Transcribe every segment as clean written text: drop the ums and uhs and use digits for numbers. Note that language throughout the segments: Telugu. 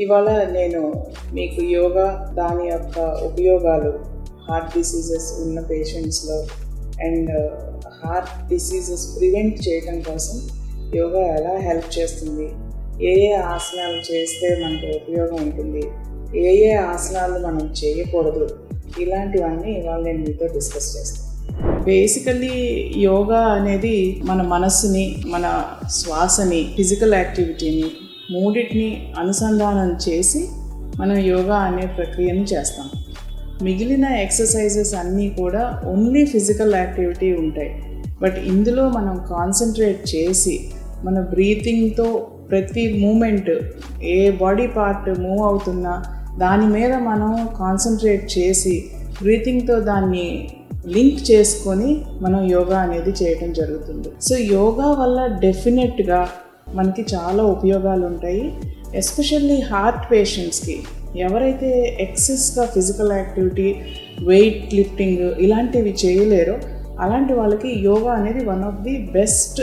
ఇవాళ నేను మీకు యోగా దాని యొక్క ఉపయోగాలు హార్ట్ డిసీజెస్ ఉన్న పేషెంట్స్లో అండ్ హార్ట్ డిసీజెస్ ప్రివెంట్ చేయడం కోసం యోగా ఎలా హెల్ప్ చేస్తుంది, ఏ ఆసనాలు చేస్తే మనకు ఉపయోగం ఉంటుంది, ఏ ఆసనాలు మనం చేయకూడదు, ఇలాంటివన్నీ ఇవాళ నేను మీతో డిస్కస్ చేస్తాను. బేసికల్లీ యోగా అనేది మన మనస్సుని, మన శ్వాసని, ఫిజికల్ యాక్టివిటీని మూడింటిని అనుసంధానం చేసి మనం యోగా అనే ప్రక్రియను చేస్తాం. మిగిలిన ఎక్సర్సైజెస్ అన్నీ కూడా ఓన్లీ ఫిజికల్ యాక్టివిటీ ఉంటాయి. బట్ ఇందులో మనం కాన్సన్ట్రేట్ చేసి మన బ్రీతింగ్తో ప్రతి మూమెంట్, ఏ బాడీ పార్ట్ మూవ్ అవుతున్నా దాని మీద మనం కాన్సన్ట్రేట్ చేసి బ్రీతింగ్తో దాన్ని లింక్ చేసుకొని మనం యోగా అనేది చేయటం జరుగుతుంది. సో యోగా వల్ల డెఫినెట్గా మనకి చాలా ఉపయోగాలు ఉంటాయి. ఎస్పెషల్లీ హార్ట్ పేషెంట్స్కి, ఎవరైతే ఎక్సెస్గా ఫిజికల్ యాక్టివిటీ, వెయిట్ లిఫ్టింగ్ ఇలాంటివి చేయలేరో అలాంటి వాళ్ళకి యోగా అనేది one of the best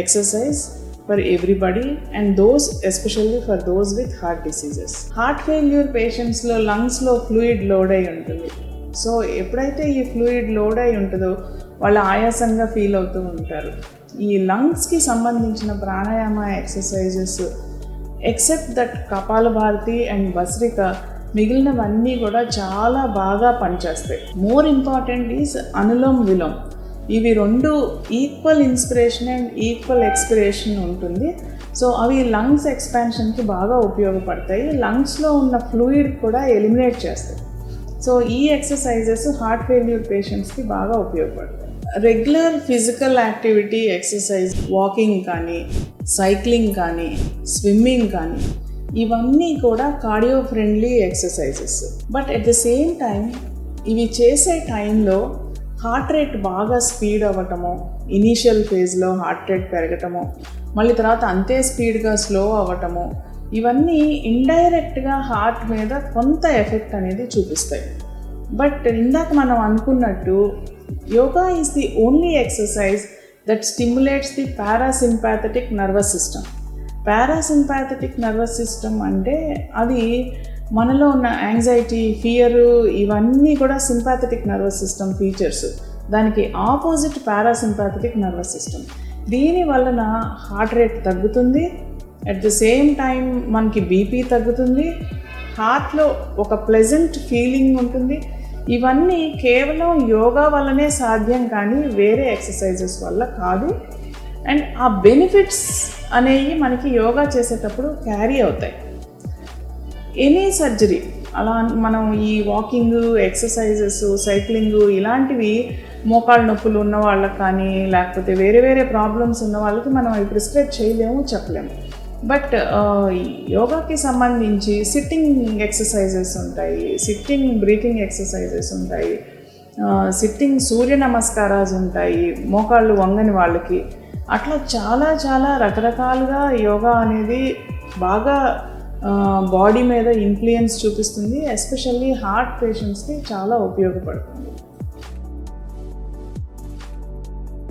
exercise for everybody and those especially for those with heart diseases. Heart failure పేషెంట్స్లో లంగ్స్లో ఫ్లూయిడ్ లోడ్ అయి ఉంటుంది. సో ఎప్పుడైతే ఈ ఫ్లూయిడ్ లోడ్ అయి ఉంటుందో వాళ్ళు ఆయాసంగా ఫీల్ అవుతూ ఉంటారు. ఈ లంగ్స్కి సంబంధించిన pranayama exercises except that Kapalbhati and Bhastrika, మిగిలినవన్నీ కూడా చాలా బాగా పనిచేస్తాయి. More important is Anulom Vilom. ఇవి రెండు equal inspiration and equal expiration ఉంటుంది. సో అవి లంగ్స్ ఎక్స్పాన్షన్కి బాగా ఉపయోగపడతాయి. లంగ్స్లో ఉన్న ఫ్లూయిడ్ కూడా ఎలిమినేట్ చేస్తాయి. సో ఈ ఎక్సర్సైజెస్ హార్ట్ ఫెయిల్యూర్ పేషెంట్స్కి బాగా ఉపయోగపడతాయి. Regular physical activity exercise, walking కానీ, సైక్లింగ్ కానీ, స్విమ్మింగ్ కానీ, ఇవన్నీ కూడా cardio friendly exercises. But at the same time ఇవి చేసే టైంలో హార్ట్ రేట్ బాగా స్పీడ్ అవ్వటము, ఇనీషియల్ ఫేజ్లో హార్ట్ రేట్ పెరగటము, మళ్ళీ తర్వాత అంతే స్పీడ్గా స్లో అవ్వటము, ఇవన్నీ ఇండైరెక్ట్గా హార్ట్ మీద కొంత ఎఫెక్ట్ అనేది చూపిస్తాయి. బట్ ఇందాక మనం అనుకున్నట్టు yoga is the only exercise that stimulates the parasympathetic nervous system. Parasympathetic nervous system అంటే అది మనలో ఉన్న యాంగ్జైటీ, ఫియరు, ఇవన్నీ కూడా సింపాథెటిక్ నర్వస్ సిస్టమ్ ఫీచర్స్. దానికి ఆపోజిట్ పారాసింపాథెటిక్ నర్వస్ సిస్టమ్. దీని వలన హార్ట్ రేట్ తగ్గుతుంది. అట్ ద సేమ్ టైం మనకి బీపీ తగ్గుతుంది. హార్ట్లో ఒక ప్లెజెంట్ ఫీలింగ్ ఉంటుంది. ఇవన్నీ కేవలం యోగా వల్లనే సాధ్యం, కానీ వేరే ఎక్సర్సైజెస్ వల్ల కాదు. అండ్ ఆ బెనిఫిట్స్ అనేవి మనకి యోగా చేసేటప్పుడు క్యారీ అవుతాయి. ఎనీ సర్జరీ, అలా మనం ఈ వాకింగ్ ఎక్సర్సైజెస్, సైక్లింగ్ ఇలాంటివి మోకాళ్ళ నొప్పులు ఉన్న వాళ్ళకి కానీ, లేకపోతే వేరే వేరే ప్రాబ్లమ్స్ ఉన్న వాళ్ళకి మనం అవి ప్రిస్క్రైబ్ చేయలేము, చెప్పలేము. బట్ యోగాకి సంబంధించి సిట్టింగ్ ఎక్సర్సైజెస్ ఉంటాయి, సిట్టింగ్ బ్రీతింగ్ ఎక్సర్సైజెస్ ఉంటాయి, సిట్టింగ్ సూర్య నమస్కారాలు ఉంటాయి మోకాళ్ళు వంగని వాళ్ళకి. అట్లా చాలా చాలా రకరకాలుగా యోగా అనేది బాగా బాడీ మీద ఇన్ఫ్లుయెన్స్ చూపిస్తుంది. ఎస్పెషల్లీ హార్ట్ పేషెంట్స్కి చాలా ఉపయోగపడుతుంది.